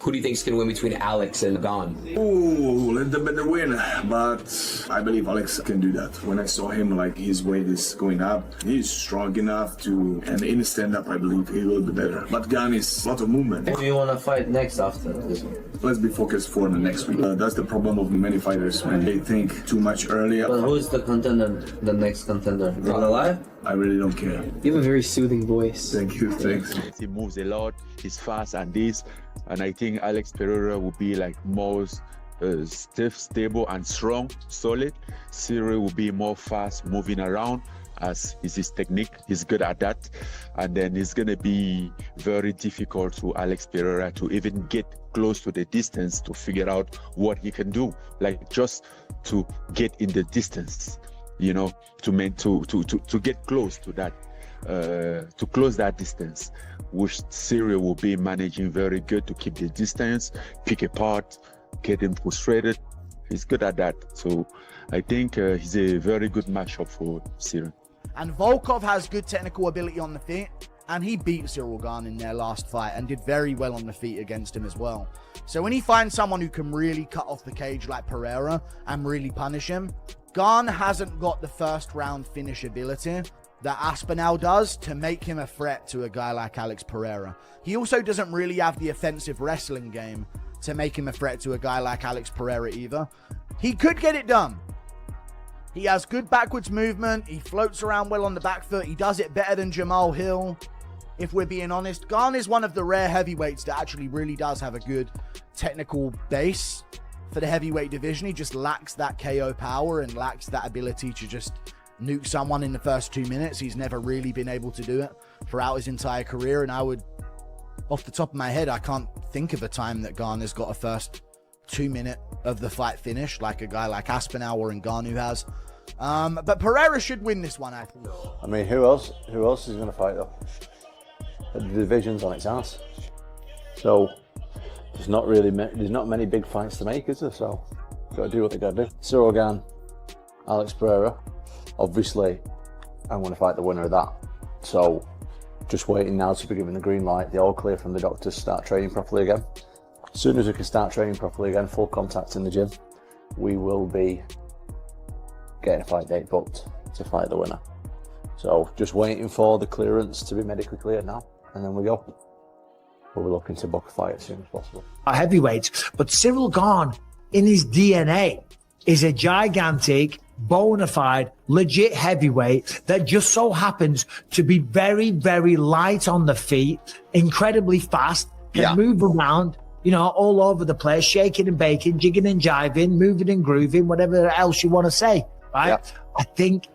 Who do you think is going to win between Alex and Gane? Ooh, let the better win. But I believe Alex can do that. When I saw him, like, his weight is going up, he's strong enough to, and in stand-up, I believe he will be better. But Gane is a lot of movement. Who do you want to fight next after this one? Let's be focused for the next week. That's the problem of many fighters, when they think too much earlier. But who is the contender, the next contender? Not alive? I really don't care. You have a very soothing voice. Thank you, thanks. He moves a lot, he's fast and this, and I think Alex Pereira will be like more stiff, stable and strong, solid. Ciryl will be more fast, moving around, as is his technique. He's good at that. And then it's going to be very difficult to Alex Pereira to even get close to the distance to figure out what he can do, like just to get in the distance, you know, to get close to that, to close that distance, which Ciryl will be managing very good to keep the distance, pick apart, get him frustrated. He's good at that. So I think he's a very good matchup for Ciryl. And Volkov has good technical ability on the feet, and he beat Ciryl Gane in their last fight and did very well on the feet against him as well. So when he finds someone who can really cut off the cage like Pereira and really punish him, Gane hasn't got the first round finish ability that Aspinall does to make him a threat to a guy like Alex Pereira. He also doesn't really have the offensive wrestling game to make him a threat to a guy like Alex Pereira either. He could get it done. He has good backwards movement. He floats around well on the back foot. He does it better than Jamal Hill, if we're being honest. Gane is one of the rare heavyweights that actually really does have a good technical base for the heavyweight division. He just lacks that KO power and lacks that ability to just nuke someone in the first 2 minutes. He's never really been able to do it throughout his entire career. And I would, off the top of my head, I can't think of a time that Gane has got a first 2 minute of the fight finish like a guy like Aspinall or Ngannou has. But Pereira should win this one, I think. I mean, who else is going to fight though? The division's on its ass, so there's not many big fights to make, is there? So got to do what they got to do. Ciryl Gane, Alex Pereira. Obviously, I'm going to fight the winner of that. So just waiting now to be given the green light, the all clear from the doctors to start training properly again. As soon as we can start training properly again, full contact in the gym, we will be getting a fight date booked to fight the winner. So just waiting for the clearance to be medically cleared now, and then we go. We'll be looking to book a fight as soon as possible. Heavyweights, but Ciryl Gane in his DNA is a gigantic, bona fide, legit heavyweight that just so happens to be very, very light on the feet, incredibly fast, can move around, you know, all over the place, shaking and baking, jigging and jiving, moving and grooving, whatever else you want to say, right? Yeah. I think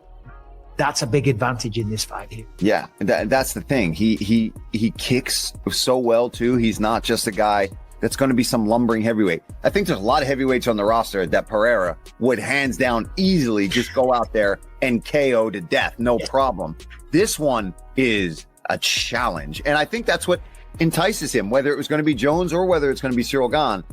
that's a big advantage in this fight here. Yeah, that's the thing. He kicks so well too. He's not just a guy that's going to be some lumbering heavyweight. I think there's a lot of heavyweights on the roster that Pereira would hands down easily just go out there and KO to death, no problem. This one is a challenge, and I think that's what entices him, whether it was going to be Jones or whether it's going to be Ciryl Gane.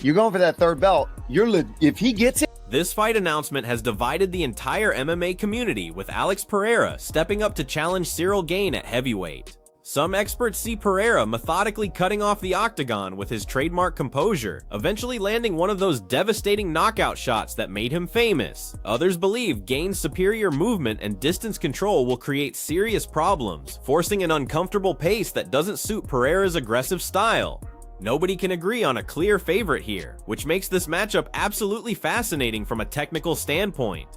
You're going for that third belt. If he gets it. This fight announcement has divided the entire MMA community, with Alex Pereira stepping up to challenge Ciryl Gane at heavyweight. Some experts see Pereira methodically cutting off the octagon with his trademark composure, eventually landing one of those devastating knockout shots that made him famous. Others believe Gane's superior movement and distance control will create serious problems, forcing an uncomfortable pace that doesn't suit Pereira's aggressive style. Nobody can agree on a clear favorite here, which makes this matchup absolutely fascinating from a technical standpoint.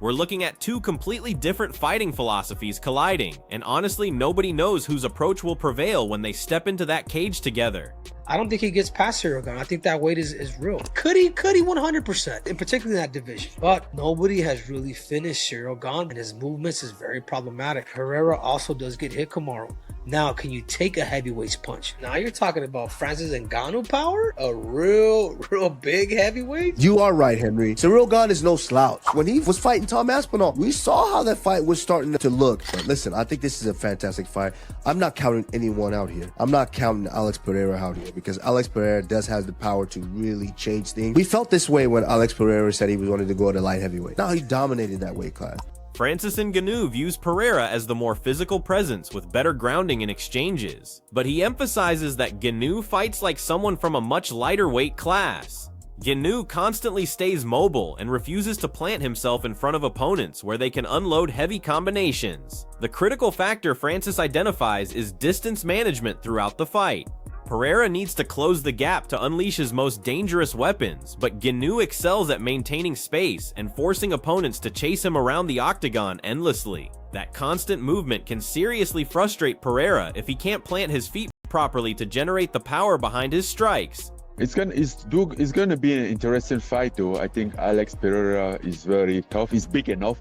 We're looking at two completely different fighting philosophies colliding, and honestly, nobody knows whose approach will prevail when they step into that cage together. I don't think he gets past Ciryl Gane. I think that weight is real. Could he 100%, in particular in that division. But nobody has really finished Ciryl Gane, and his movements is very problematic. Pereira also does get hit tomorrow. Now, can you take a heavyweight's punch? Now you're talking about Francis Ngannou power? A real big heavyweight? You are right, Henry. Ciryl Gane is no slouch. When he was fighting Tom Aspinall, we saw how that fight was starting to look. But listen, I think this is a fantastic fight. I'm not counting anyone out here. I'm not counting Alex Pereira out here, because Alex Pereira does have the power to really change things. We felt this way when Alex Pereira said he wanted to go to light heavyweight. Now he dominated that weight class. Francis Ngannou views Pereira as the more physical presence with better grounding in exchanges, but he emphasizes that Gane fights like someone from a much lighter weight class. Gane constantly stays mobile and refuses to plant himself in front of opponents where they can unload heavy combinations. The critical factor Francis identifies is distance management throughout the fight. Pereira needs to close the gap to unleash his most dangerous weapons, but Gane excels at maintaining space and forcing opponents to chase him around the octagon endlessly. That constant movement can seriously frustrate Pereira if he can't plant his feet properly to generate the power behind his strikes. It's gonna be an interesting fight though. I think Alex Pereira is very tough. He's big enough.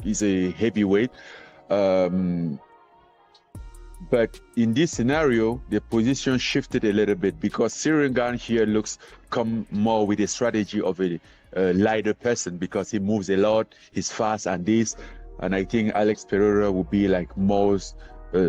He's a heavyweight. But in this scenario, the position shifted a little bit because Ciryl Gane here come more with a strategy of a lighter person because he moves a lot, he's fast and this. And I think Alex Pereira will be like more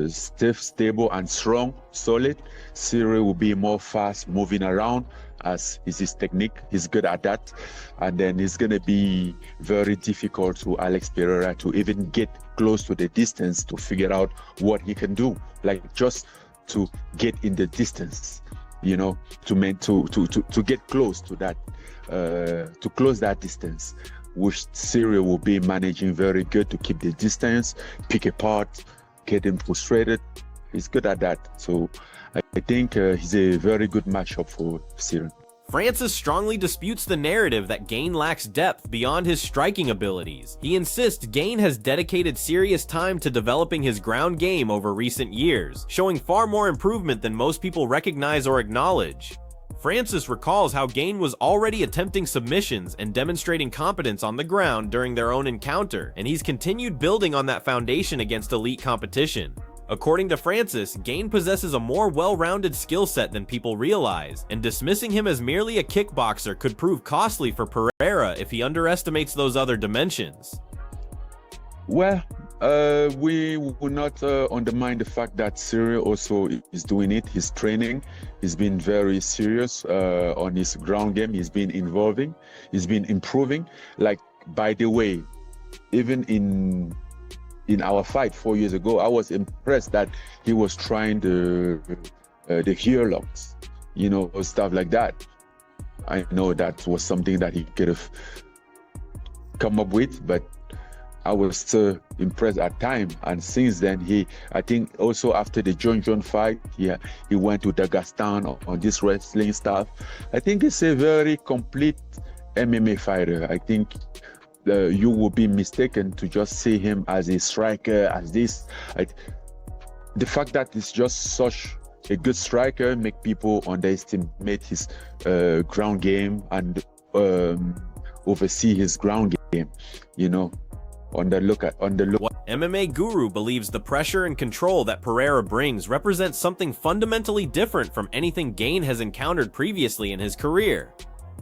stiff, stable and strong, solid. Ciryl will be more fast, moving around as is his technique. He's good at that. And then it's going to be very difficult to Alex Pereira to even get close to the distance to figure out what he can do, like just to get in the distance, you know, to get close to that, to close that distance, which Ciryl will be managing very good to keep the distance, pick apart, get him frustrated. He's good at that. So I think he's a very good matchup for Ciryl. Francis strongly disputes the narrative that Gane lacks depth beyond his striking abilities. He insists Gane has dedicated serious time to developing his ground game over recent years, showing far more improvement than most people recognize or acknowledge. Francis recalls how Gane was already attempting submissions and demonstrating competence on the ground during their own encounter, and he's continued building on that foundation against elite competition. According to Francis, Gane possesses a more well-rounded skill set than people realize, and dismissing him as merely a kickboxer could prove costly for Pereira if he underestimates those other dimensions. Well, we will not undermine the fact that Ciryl also is doing it. He's training. He's been very serious on his ground game. He's been evolving. He's been improving. Like, by the way, even in our fight 4 years ago, I was impressed that he was trying the heel locks, you know, stuff like that. I know that was something that he could have come up with, but I was so impressed at time. And since then, I think also after the John fight, he went to Dagestan on this wrestling stuff. I think it's a very complete MMA fighter. I think you will be mistaken to just see him as a striker, as this. The fact that he's just such a good striker make people underestimate his ground game and oversee his ground game, you know. On the look. MMA Guru believes the pressure and control that Pereira brings represents something fundamentally different from anything Gane has encountered previously in his career.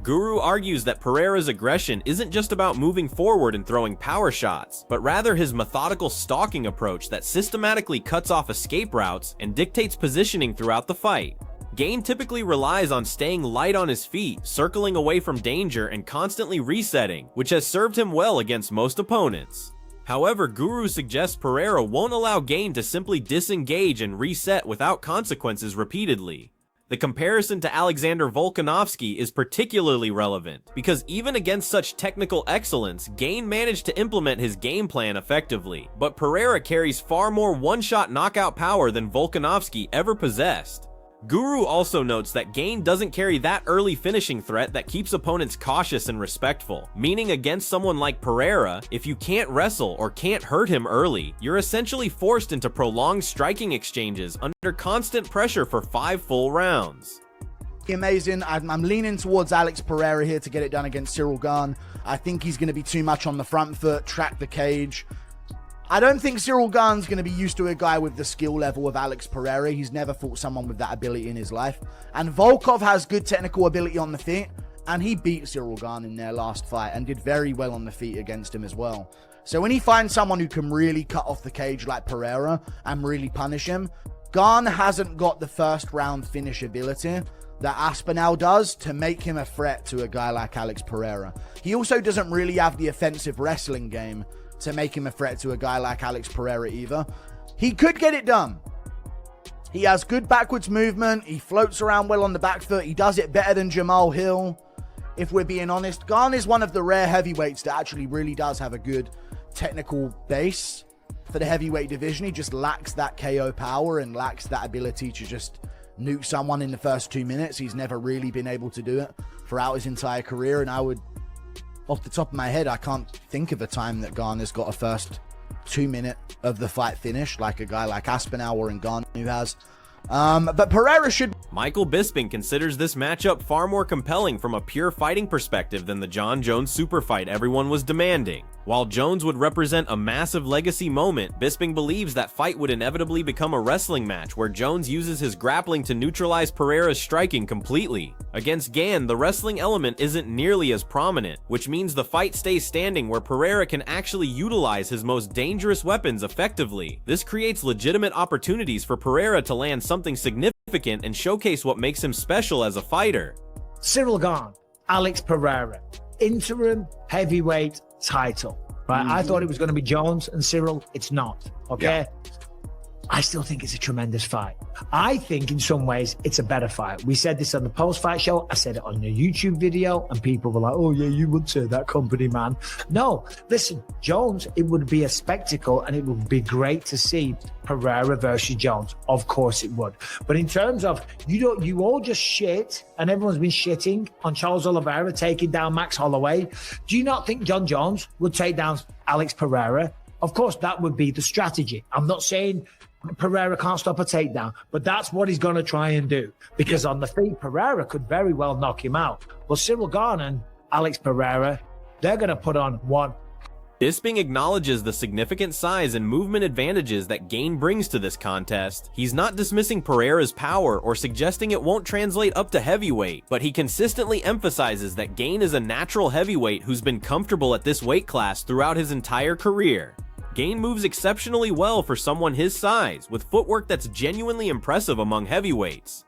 Guru argues that Pereira's aggression isn't just about moving forward and throwing power shots, but rather his methodical stalking approach that systematically cuts off escape routes and dictates positioning throughout the fight. Gane typically relies on staying light on his feet, circling away from danger and constantly resetting, which has served him well against most opponents. However, Guru suggests Pereira won't allow Gane to simply disengage and reset without consequences repeatedly. The comparison to Alexander Volkanovski is particularly relevant, because even against such technical excellence, Gane managed to implement his game plan effectively, but Pereira carries far more one-shot knockout power than Volkanovski ever possessed. Guru also notes that Gane doesn't carry that early finishing threat that keeps opponents cautious and respectful, meaning against someone like Pereira, if you can't wrestle or can't hurt him early, you're essentially forced into prolonged striking exchanges under constant pressure for 5 full rounds. Amazing. I'm leaning towards Alex Pereira here to get it done against Ciryl Gane. I think he's going to be too much on the front foot, track the cage. I don't think Ciryl Gane's going to be used to a guy with the skill level of Alex Pereira. He's never fought someone with that ability in his life. And Volkov has good technical ability on the feet, and he beat Ciryl Gane in their last fight and did very well on the feet against him as well. So when he finds someone who can really cut off the cage like Pereira and really punish him, Gane hasn't got the first round finish ability that Aspinall does to make him a threat to a guy like Alex Pereira. He also doesn't really have the offensive wrestling game to make him a threat to a guy like Alex Pereira either. He could get it done. He has good backwards movement. He floats around well on the back foot. He does it better than Jamal Hill, if we're being honest. Gane is one of the rare heavyweights that actually really does have a good technical base for the heavyweight division. He just lacks that KO power and lacks that ability to just nuke someone in the first 2 minutes. He's never really been able to do it throughout his entire career. And I would, off the top of my head, I can't think of a time that Gane has got a first 2 minute of the fight finished like a guy like Aspinall and Gane who has. But Pereira should... Michael Bisping considers this matchup far more compelling from a pure fighting perspective than the Jon Jones super fight everyone was demanding. While Jones would represent a massive legacy moment, Bisping believes that fight would inevitably become a wrestling match where Jones uses his grappling to neutralize Pereira's striking completely. Against Gane, the wrestling element isn't nearly as prominent, which means the fight stays standing where Pereira can actually utilize his most dangerous weapons effectively. This creates legitimate opportunities for Pereira to land something significant and showcase what makes him special as a fighter. Ciryl Gane, Alex Pereira, interim heavyweight title, right? I thought it was going to be Jones and Ciryl. It's not, okay? Yeah. I still think it's a tremendous fight. I think in some ways it's a better fight. We said this on the post-fight show. I said it on the YouTube video and people were like, oh yeah, you would say that, company man. No, listen, Jones, it would be a spectacle and it would be great to see Pereira versus Jones. Of course it would. But in terms of, you all just shit and everyone's been shitting on Charles Oliveira taking down Max Holloway. Do you not think Jon Jones would take down Alex Pereira? Of course, that would be the strategy. I'm not saying Pereira can't stop a takedown, but that's what he's going to try and do, because on the feet, Pereira could very well knock him out. Well, Ciryl Gane and Alex Pereira, they're going to put on one. Bisping acknowledges the significant size and movement advantages that Gane brings to this contest. He's not dismissing Pereira's power or suggesting it won't translate up to heavyweight, but he consistently emphasizes that Gane is a natural heavyweight who's been comfortable at this weight class throughout his entire career. Gane moves exceptionally well for someone his size, with footwork that's genuinely impressive among heavyweights.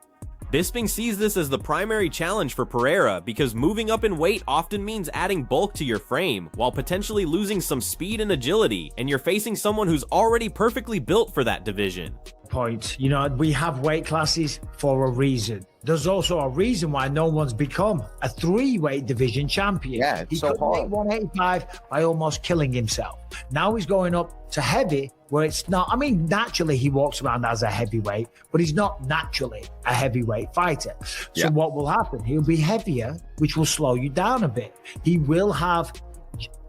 Bisping sees this as the primary challenge for Pereira because moving up in weight often means adding bulk to your frame, while potentially losing some speed and agility, and you're facing someone who's already perfectly built for that division. Point. You know, we have weight classes for a reason. There's also a reason why no one's become a 3-weight division champion. Yeah, he so could make 185 by almost killing himself. Now he's going up to heavy, where it's not. I mean, naturally he walks around as a heavyweight, but he's not naturally a heavyweight fighter. So what will happen? He'll be heavier, which will slow you down a bit. He will have,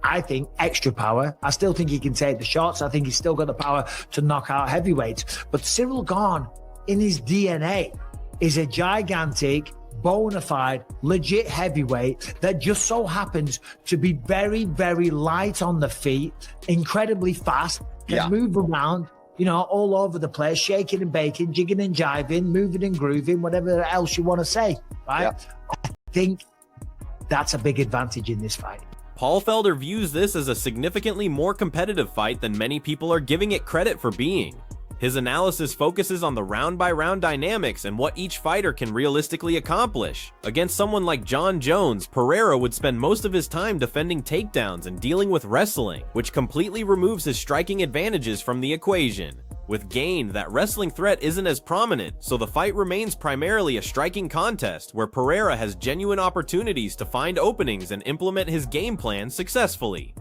I think, extra power. I still think he can take the shots. I think he's still got the power to knock out heavyweights. But Ciryl Gane, in his DNA, is a gigantic, bona fide, legit heavyweight that just so happens to be very, very light on the feet, incredibly fast, can move around, you know, all over the place, shaking and baking, jigging and jiving, moving and grooving, whatever else you want to say, right? I think that's a big advantage in this fight. Paul Felder views this as a significantly more competitive fight than many people are giving it credit for being. His analysis focuses on the round-by-round dynamics and what each fighter can realistically accomplish. Against someone like Jon Jones, Pereira would spend most of his time defending takedowns and dealing with wrestling, which completely removes his striking advantages from the equation. With Gane, that wrestling threat isn't as prominent, so the fight remains primarily a striking contest where Pereira has genuine opportunities to find openings and implement his game plan successfully.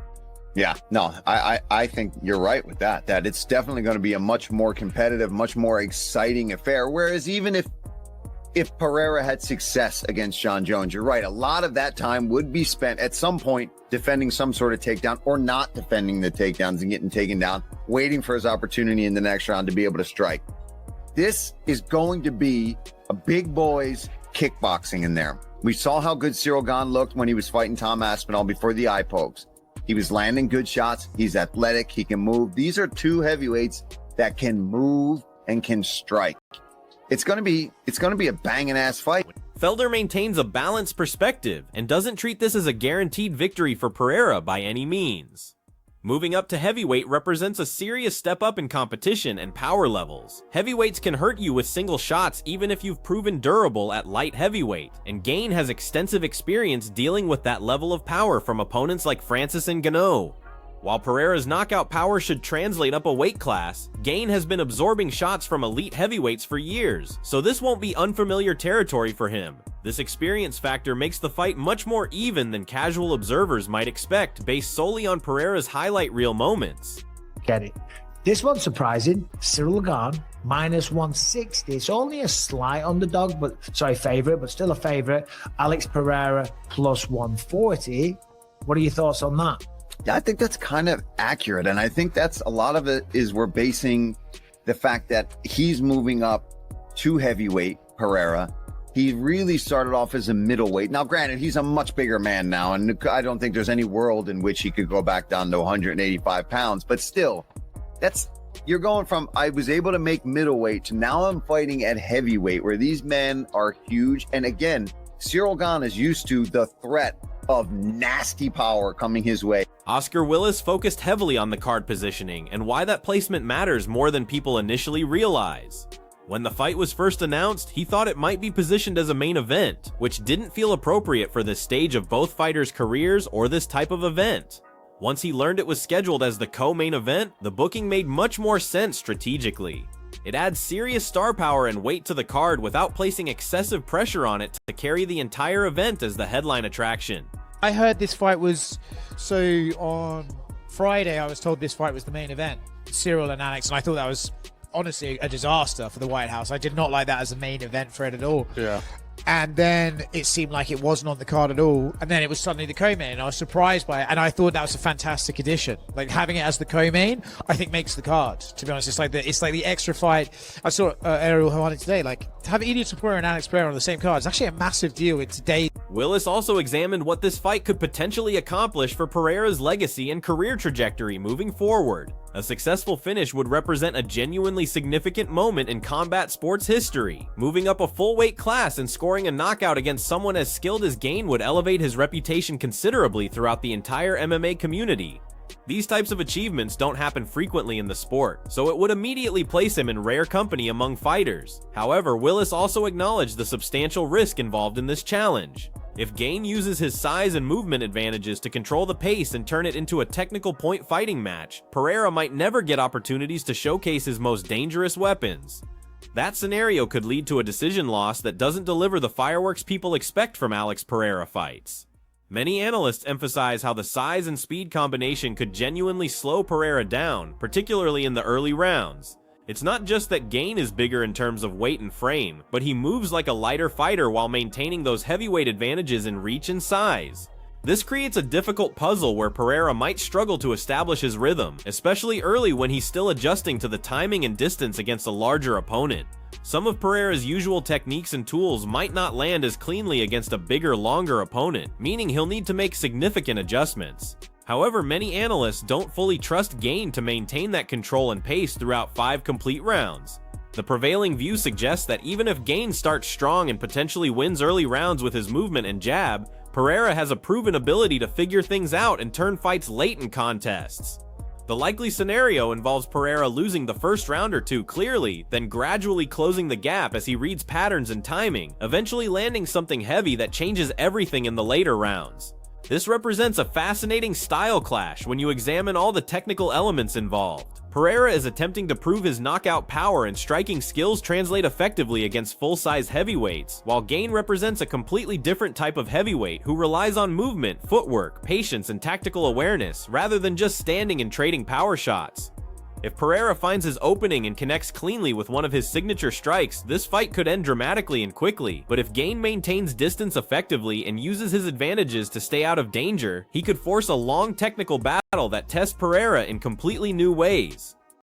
Yeah, no, I think you're right with that it's definitely going to be a much more competitive, much more exciting affair. Whereas even if Pereira had success against Jon Jones, you're right, a lot of that time would be spent at some point defending some sort of takedown or not defending the takedowns and getting taken down, waiting for his opportunity in the next round to be able to strike. This is going to be a big boys kickboxing in there. We saw how good Ciryl Gane looked when he was fighting Tom Aspinall before the eye pokes. He was landing good shots. He's athletic. He can move. These are two heavyweights that can move and can strike. It's going to be a banging ass fight. Felder maintains a balanced perspective and doesn't treat this as a guaranteed victory for Pereira by any means. Moving up to heavyweight represents a serious step up in competition and power levels. Heavyweights can hurt you with single shots even if you've proven durable at light heavyweight, and Gane has extensive experience dealing with that level of power from opponents like Francis Ngannou. While Pereira's knockout power should translate up a weight class, Gane has been absorbing shots from elite heavyweights for years, so this won't be unfamiliar territory for him. This experience factor makes the fight much more even than casual observers might expect based solely on Pereira's highlight reel moments. Get it. This one's surprising. Ciryl Gane, -160. It's only a slight underdog, favorite, but still a favorite. Alex Pereira, +140. What are your thoughts on that? Yeah, I think that's kind of accurate. And I think that's a lot of it is we're basing the fact that he's moving up to heavyweight, Pereira. He really started off as a middleweight. Now, granted, he's a much bigger man now, and I don't think there's any world in which he could go back down to 185 pounds. But still, you're going from, I was able to make middleweight to now I'm fighting at heavyweight, where these men are huge. And again, Ciryl Gane is used to the threat of nasty power coming his way. Oscar Willis focused heavily on the card positioning and why that placement matters more than people initially realize. When the fight was first announced, he thought it might be positioned as a main event, which didn't feel appropriate for this stage of both fighters' careers or this type of event. Once he learned it was scheduled as the co-main event, the booking made much more sense strategically. It adds serious star power and weight to the card without placing excessive pressure on it to carry the entire event as the headline attraction. I heard this fight was, so on Friday I was told this fight was the main event, Ciryl and Alex, and I thought that was honestly a disaster for the White House. I did not like that as a main event for it at all. Yeah. And then it seemed like it wasn't on the card at all. And then it was suddenly the co-main, and I was surprised by it. And I thought that was a fantastic addition. Like, having it as the co-main, I think makes the card. To be honest, it's like the extra fight. I saw Ariel Hawani today. Like, to have Ilia Topuria and Alex Pereira on the same card is actually a massive deal in today's. Willis also examined what this fight could potentially accomplish for Pereira's legacy and career trajectory moving forward. A successful finish would represent a genuinely significant moment in combat sports history. Moving up a full weight class and scoring a knockout against someone as skilled as Gane would elevate his reputation considerably throughout the entire MMA community. These types of achievements don't happen frequently in the sport, so it would immediately place him in rare company among fighters. However, Willis also acknowledged the substantial risk involved in this challenge. If Gane uses his size and movement advantages to control the pace and turn it into a technical point fighting match, Pereira might never get opportunities to showcase his most dangerous weapons. That scenario could lead to a decision loss that doesn't deliver the fireworks people expect from Alex Pereira fights. Many analysts emphasize how the size and speed combination could genuinely slow Pereira down, particularly in the early rounds. It's not just that Gane is bigger in terms of weight and frame, but he moves like a lighter fighter while maintaining those heavyweight advantages in reach and size. This creates a difficult puzzle where Pereira might struggle to establish his rhythm, especially early when he's still adjusting to the timing and distance against a larger opponent. Some of Pereira's usual techniques and tools might not land as cleanly against a bigger, longer opponent, meaning he'll need to make significant adjustments. However, many analysts don't fully trust Gane to maintain that control and pace throughout 5 complete rounds. The prevailing view suggests that even if Gane starts strong and potentially wins early rounds with his movement and jab, Pereira has a proven ability to figure things out and turn fights late in contests. The likely scenario involves Pereira losing the first round or two clearly, then gradually closing the gap as he reads patterns and timing, eventually landing something heavy that changes everything in the later rounds. This represents a fascinating style clash when you examine all the technical elements involved. Pereira is attempting to prove his knockout power and striking skills translate effectively against full-size heavyweights, while Gane represents a completely different type of heavyweight who relies on movement, footwork, patience, and tactical awareness, rather than just standing and trading power shots. If Pereira finds his opening and connects cleanly with one of his signature strikes, this fight could end dramatically and quickly, but if Gane maintains distance effectively and uses his advantages to stay out of danger, he could force a long technical battle that tests Pereira in completely new ways.